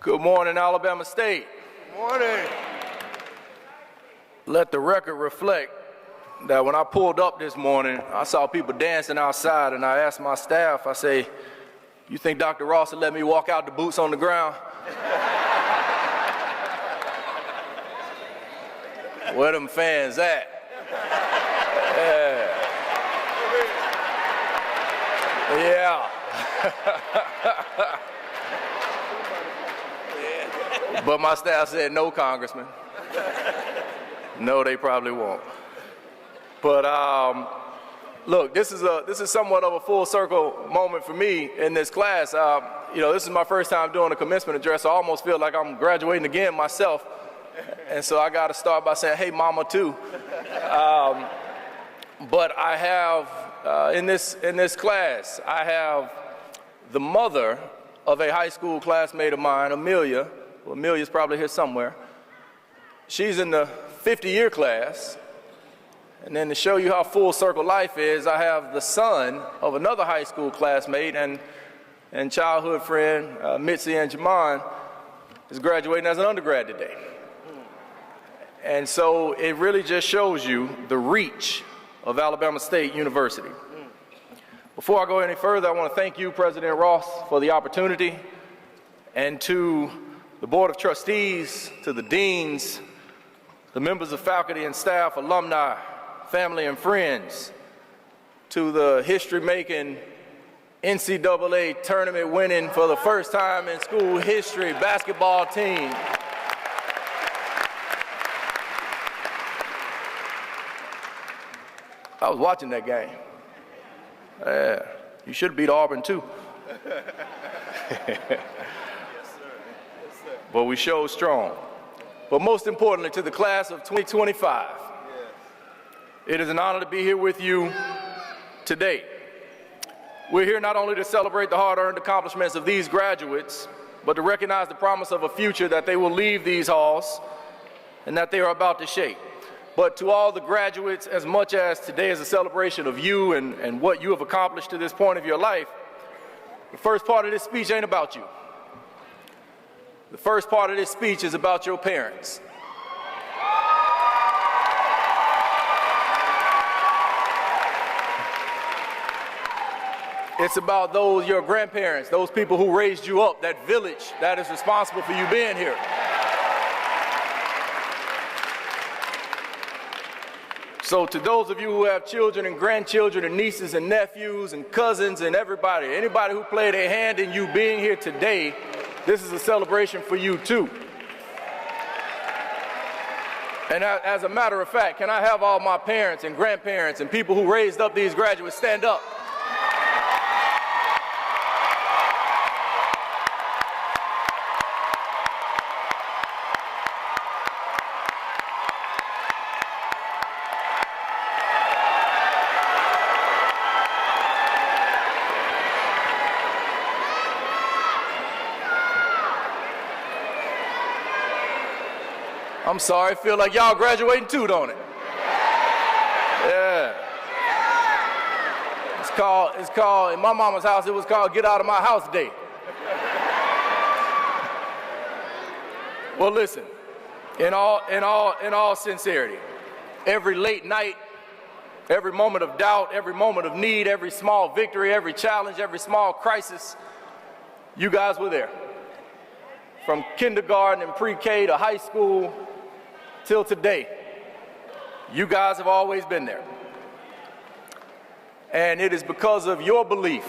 Good morning, Alabama State. Good morning. Let the record reflect that when I pulled up this morning, I saw people dancing outside, and I asked my staff, I say, you think Dr. Ross would let me walk out the boots on the ground? Where them fans at? Yeah. But my staff said, no, Congressman. No, they probably won't. But look, this is somewhat of a full circle moment for me in this class. This is my first time doing a commencement address. So I almost feel like I'm graduating again myself. And so I got to start by saying, hey, mama, too. But I have, in this class, I have the mother of a high school classmate of mine, Amelia. Well, Amelia's probably here somewhere. She's in the 50-year class. And then to show you how full circle life is, I have the son of another high school classmate and childhood friend, Mitzi and Jamon, is graduating as an undergrad today. And so it really just shows you the reach of Alabama State University. Before I go any further, I want to thank you, President Ross, for the opportunity, and to the Board of Trustees, to the deans, the members of faculty and staff, alumni, family and friends, to the history-making NCAA tournament winning for the first time in school history basketball team. I was watching that game. Yeah, you should have beat Auburn too. But we showed strong. But most importantly, to the class of 2025, it is an honor to be here with you today. We're here not only to celebrate the hard-earned accomplishments of these graduates, but to recognize the promise of a future that they will leave these halls and that they are about to shape. But to all the graduates, as much as today is a celebration of you and what you have accomplished to this point of your life, the first part of this speech ain't about you. The first part of this speech is about your parents. It's about those, your grandparents, those people who raised you up, that village that is responsible for you being here. So to those of you who have children and grandchildren and nieces and nephews and cousins and anybody who played a hand in you being here today, this is a celebration for you too. And as a matter of fact, can I have all my parents and grandparents and people who raised up these graduates stand up? I'm sorry, feel like y'all graduating too, don't it? Yeah. It's called, in my mama's house, it was called Get Out of My House Day. Well, listen, in all sincerity, every late night, every moment of doubt, every moment of need, every small victory, every challenge, every small crisis, you guys were there. From kindergarten and pre-K to high school, till today, you guys have always been there. And it is because of your belief,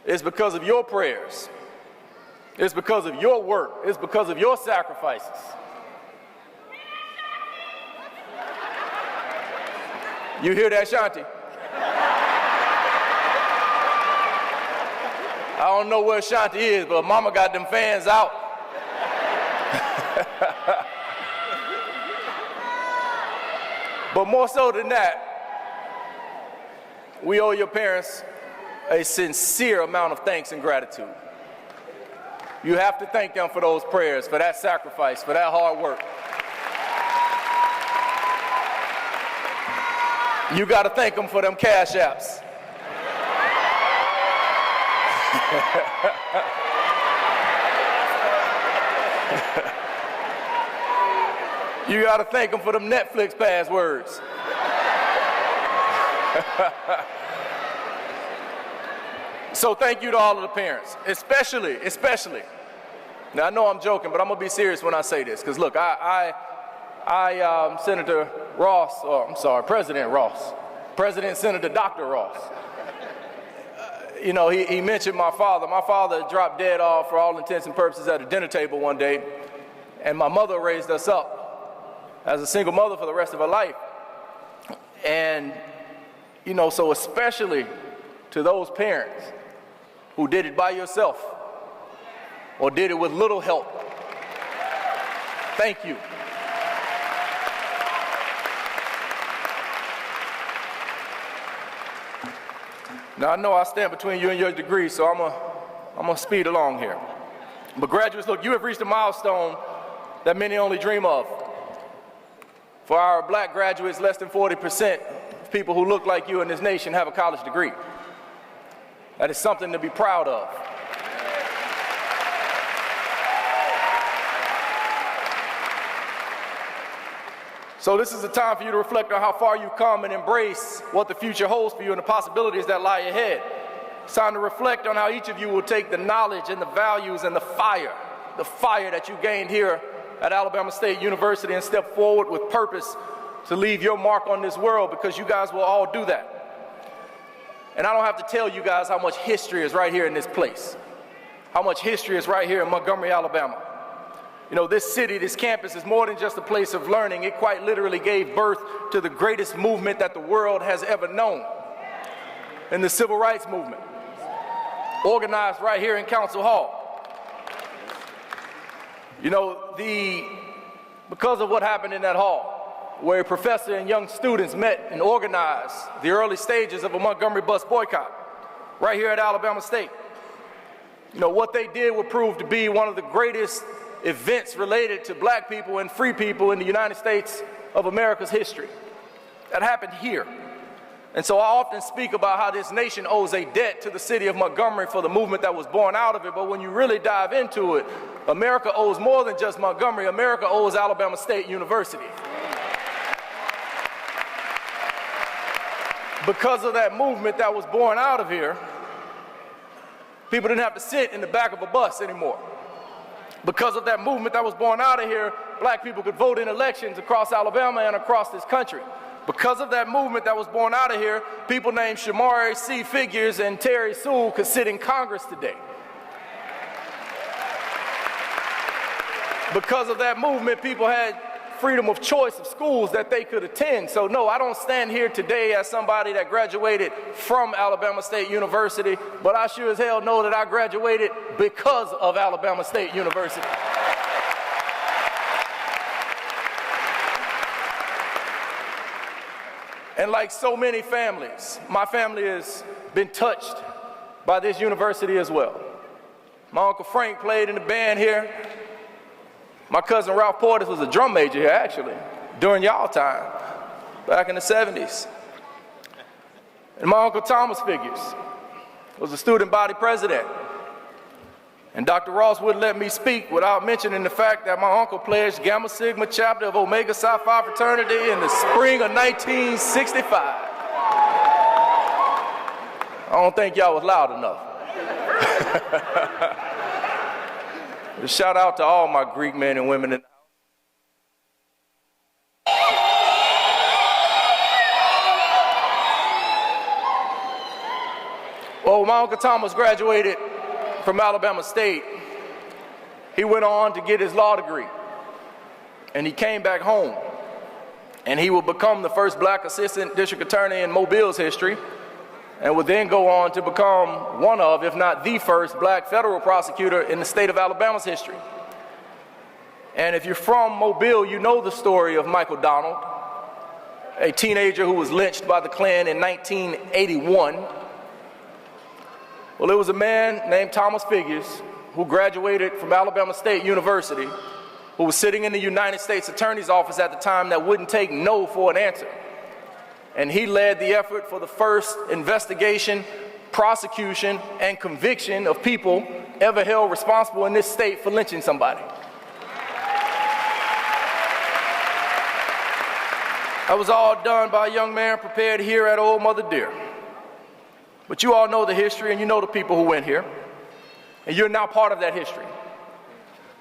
it's because of your prayers, it's because of your work, it's because of your sacrifices. You hear that, Shanti? I don't know where Shanti is, but Mama got them fans out. But more so than that, we owe your parents a sincere amount of thanks and gratitude. You have to thank them for those prayers, for that sacrifice, for that hard work. You got to thank them for them cash apps. You got to thank them for them Netflix passwords. So thank you to all of the parents, especially. Now I know I'm joking, but I'm gonna be serious when I say this, because look, Senator Ross, or I'm sorry, President Ross, President Senator Dr. Ross. You know, he mentioned my father. My father dropped dead off for all intents and purposes at a dinner table one day, and my mother raised us up as a single mother for the rest of her life. And, you know, so especially to those parents who did it by yourself or did it with little help, thank you. Now, I know I stand between you and your degree, so I'm gonna speed along here. But graduates, look, you have reached a milestone that many only dream of. For our black graduates, less than 40% of people who look like you in this nation have a college degree. That is something to be proud of. So this is a time for you to reflect on how far you've come and embrace what the future holds for you and the possibilities that lie ahead. It's time to reflect on how each of you will take the knowledge and the values and the fire that you gained here at Alabama State University and step forward with purpose to leave your mark on this world, because you guys will all do that. And I don't have to tell you guys how much history is right here in this place, how much history is right here in Montgomery, Alabama. You know, this city, this campus is more than just a place of learning. It quite literally gave birth to the greatest movement that the world has ever known, in the civil rights movement, organized right here in Council Hall. You know, because of what happened in that hall, where a professor and young students met and organized the early stages of a Montgomery bus boycott right here at Alabama State. You know, what they did would prove to be one of the greatest events related to black people and free people in the United States of America's history. That happened here. And so I often speak about how this nation owes a debt to the city of Montgomery for the movement that was born out of it. But when you really dive into it, America owes more than just Montgomery. America owes Alabama State University. Because of that movement that was born out of here, people didn't have to sit in the back of a bus anymore. Because of that movement that was born out of here, black people could vote in elections across Alabama and across this country. Because of that movement that was born out of here, people named Shomari C. Figures and Terry Sewell could sit in Congress today. Because of that movement, people had freedom of choice of schools that they could attend. So no, I don't stand here today as somebody that graduated from Alabama State University, but I sure as hell know that I graduated because of Alabama State University. And like so many families, my family has been touched by this university as well. My Uncle Frank played in the band here. My cousin Ralph Portis was a drum major here, actually, during y'all time, back in the 70s. And my Uncle Thomas Figures was a student body president. And Dr. Ross wouldn't let me speak without mentioning the fact that my uncle pledged Gamma Sigma chapter of Omega Psi Phi fraternity in the spring of 1965. I don't think y'all was loud enough. A shout out to all my Greek men and women in the house. Well, my Uncle Thomas graduated from Alabama State. He went on to get his law degree, and he came back home, and he would become the first black assistant district attorney in Mobile's history, and would then go on to become one of, if not the first, black federal prosecutor in the state of Alabama's history. And if you're from Mobile, you know the story of Michael Donald, a teenager who was lynched by the Klan in 1981. Well, it was a man named Thomas Figures who graduated from Alabama State University, who was sitting in the United States Attorney's Office at the time that wouldn't take no for an answer. And he led the effort for the first investigation, prosecution, and conviction of people ever held responsible in this state for lynching somebody. That was all done by a young man prepared here at Old Mother Dear. But you all know the history, and you know the people who went here, and you're now part of that history.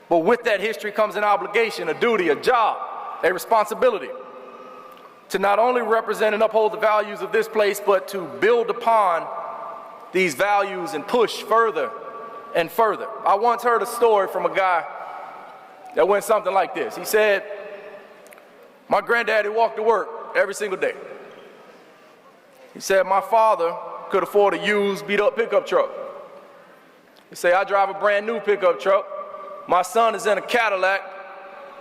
But with that history comes an obligation, a duty, a job, a responsibility to not only represent and uphold the values of this place, but to build upon these values and push further and further. I once heard a story from a guy that went something like this. He said, my granddaddy walked to work every single day. He said, my father could afford a used, beat-up pickup truck. He said, I drive a brand new pickup truck. My son is in a Cadillac,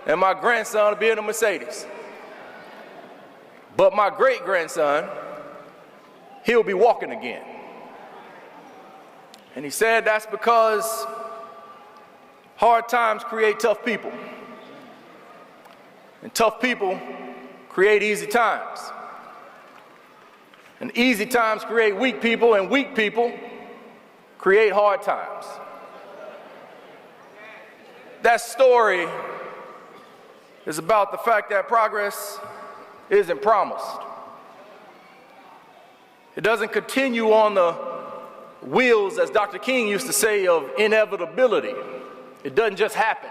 and my grandson will be in a Mercedes. But my great-grandson, he'll be walking again. And he said that's because hard times create tough people. And tough people create easy times. And easy times create weak people, and weak people create hard times. That story is about the fact that progress isn't promised. It doesn't continue on the wheels, as Dr. King used to say, of inevitability. It doesn't just happen.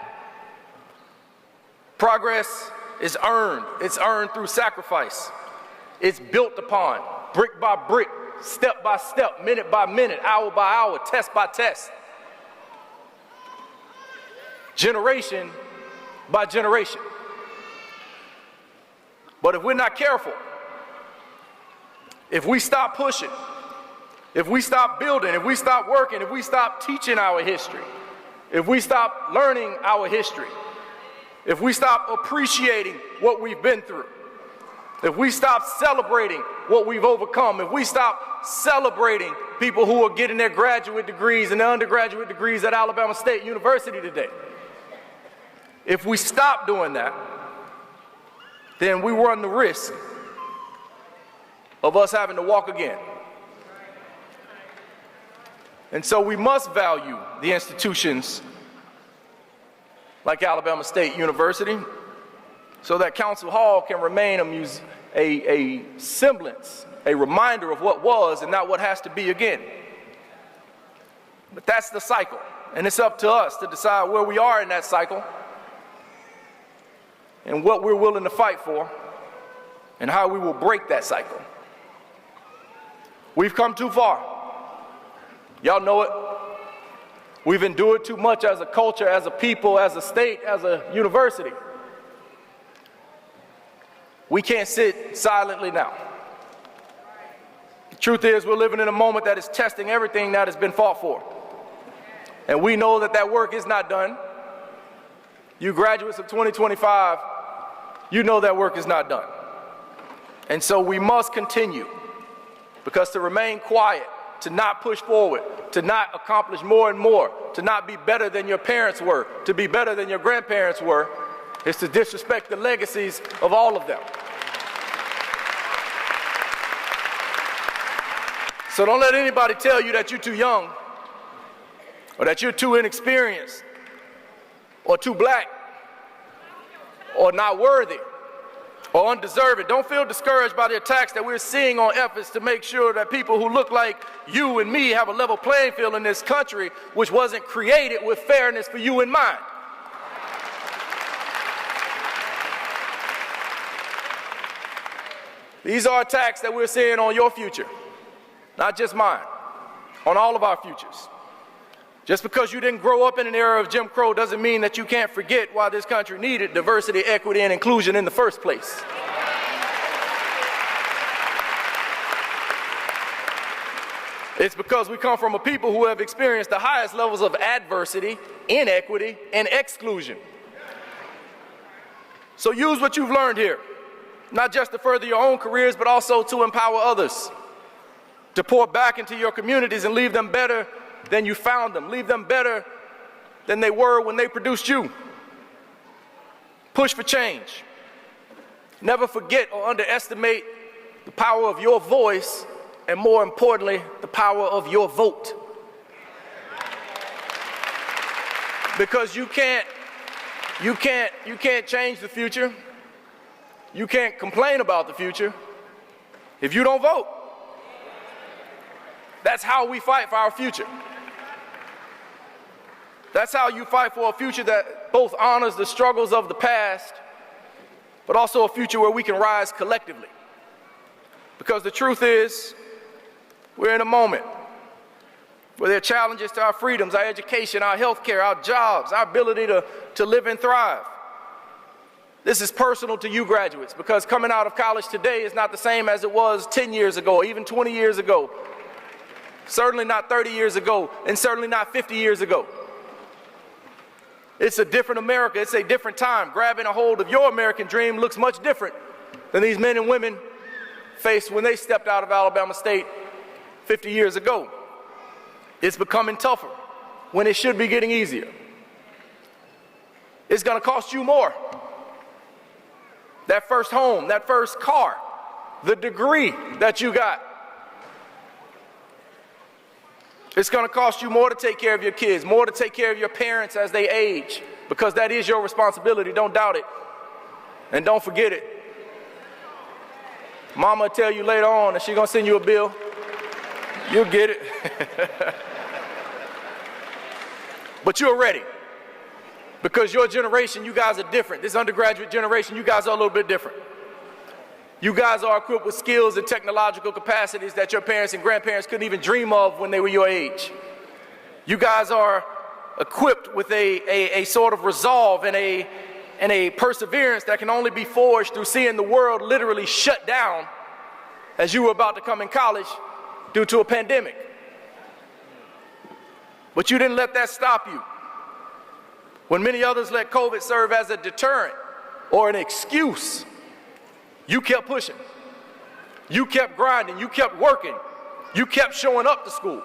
Progress is earned. It's earned through sacrifice. It's built upon, brick by brick, step by step, minute by minute, hour by hour, test by test, generation by generation. But if we're not careful, if we stop pushing, if we stop building, if we stop working, if we stop teaching our history, if we stop learning our history, if we stop appreciating what we've been through, if we stop celebrating what we've overcome, if we stop celebrating people who are getting their graduate degrees and their undergraduate degrees at Alabama State University today, if we stop doing that, then we run the risk of us having to walk again. And so we must value the institutions like Alabama State University so that Council Hall can remain a semblance, a reminder of what was and not what has to be again. But that's the cycle, and it's up to us to decide where we are in that cycle and what we're willing to fight for and how we will break that cycle. We've come too far. Y'all know it. We've endured too much as a culture, as a people, as a state, as a university. We can't sit silently now. The truth is, we're living in a moment that is testing everything that has been fought for. And we know that that work is not done. You graduates of 2025, you know that work is not done. And so we must continue, because to remain quiet, to not push forward, to not accomplish more and more, to not be better than your parents were, to be better than your grandparents were, is to disrespect the legacies of all of them. So don't let anybody tell you that you're too young, or that you're too inexperienced, or too black, or not worthy, or undeserving. Don't feel discouraged by the attacks that we're seeing on efforts to make sure that people who look like you and me have a level playing field in this country, which wasn't created with fairness for you in mind. These are attacks that we're seeing on your future, not just mine, on all of our futures. Just because you didn't grow up in an era of Jim Crow doesn't mean that you can't forget why this country needed diversity, equity, and inclusion in the first place. It's because we come from a people who have experienced the highest levels of adversity, inequity, and exclusion. So use what you've learned here, not just to further your own careers, but also to empower others, to pour back into your communities and leave them better than you found them. Leave them better than they were when they produced you. Push for change. Never forget or underestimate the power of your voice, and more importantly, the power of your vote. Because you can't change the future. You can't complain about the future if you don't vote. That's how we fight for our future. That's how you fight for a future that both honors the struggles of the past, but also a future where we can rise collectively. Because the truth is, we're in a moment where there are challenges to our freedoms, our education, our health care, our jobs, our ability to live and thrive. This is personal to you graduates, because coming out of college today is not the same as it was 10 years ago, even 20 years ago. Certainly not 30 years ago, and certainly not 50 years ago. It's a different America. It's a different time. Grabbing a hold of your American dream looks much different than these men and women faced when they stepped out of Alabama State 50 years ago. It's becoming tougher when it should be getting easier. It's going to cost you more. That first home, that first car, the degree that you got. It's going to cost you more to take care of your kids, more to take care of your parents as they age, because that is your responsibility. Don't doubt it. And don't forget it. Mama will tell you later on that she's going to send you a bill. You'll get it. But you're ready. Because your generation, you guys are different. This undergraduate generation, you guys are a little bit different. You guys are equipped with skills and technological capacities that your parents and grandparents couldn't even dream of when they were your age. You guys are equipped with a sort of resolve and a perseverance that can only be forged through seeing the world literally shut down as you were about to come in college due to a pandemic. But you didn't let that stop you. When many others let COVID serve as a deterrent or an excuse, you kept pushing. You kept grinding. You kept working. You kept showing up to school.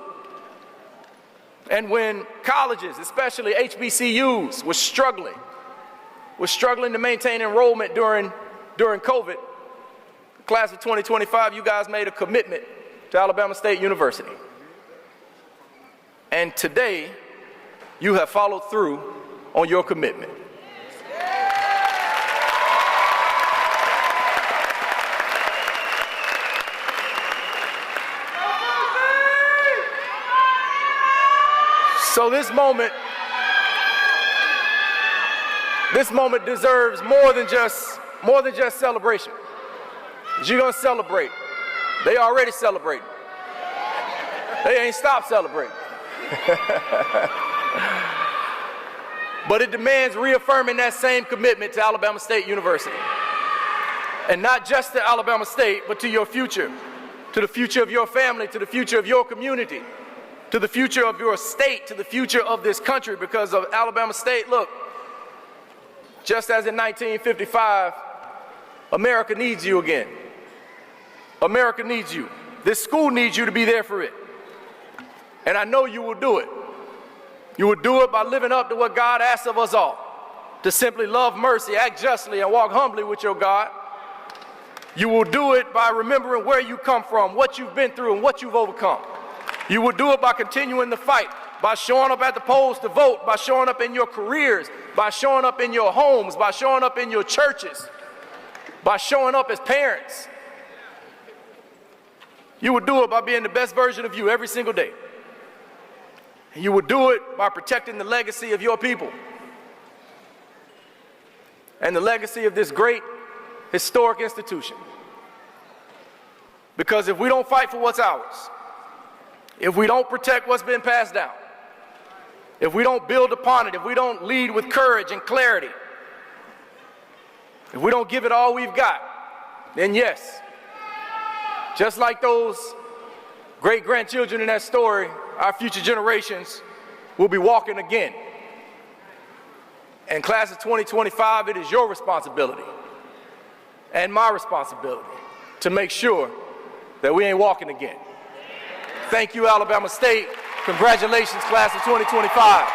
And when colleges, especially HBCUs, were struggling to maintain enrollment during COVID, the class of 2025, you guys made a commitment to Alabama State University. And today, you have followed through on your commitment. So this moment deserves more than just celebration. You're gonna celebrate. They already celebrating. They ain't stopped celebrating. But it demands reaffirming that same commitment to Alabama State University. And not just to Alabama State, but to your future, to the future of your family, to the future of your community, to the future of your state, to the future of this country. Because of Alabama State, look, just as in 1955, America needs you again. America needs you. This school needs you to be there for it. And I know you will do it. You will do it by living up to what God asks of us all, to simply love mercy, act justly, and walk humbly with your God. You will do it by remembering where you come from, what you've been through, and what you've overcome. You will do it by continuing the fight, by showing up at the polls to vote, by showing up in your careers, by showing up in your homes, by showing up in your churches, by showing up as parents. You will do it by being the best version of you every single day. And you will do it by protecting the legacy of your people and the legacy of this great historic institution. Because if we don't fight for what's ours, if we don't protect what's been passed down, if we don't build upon it, if we don't lead with courage and clarity, if we don't give it all we've got, then yes, just like those great-grandchildren in that story, our future generations will be walking again. And class of 2025, it is your responsibility and my responsibility to make sure that we ain't walking again. Thank you, Alabama State. Congratulations, class of 2025.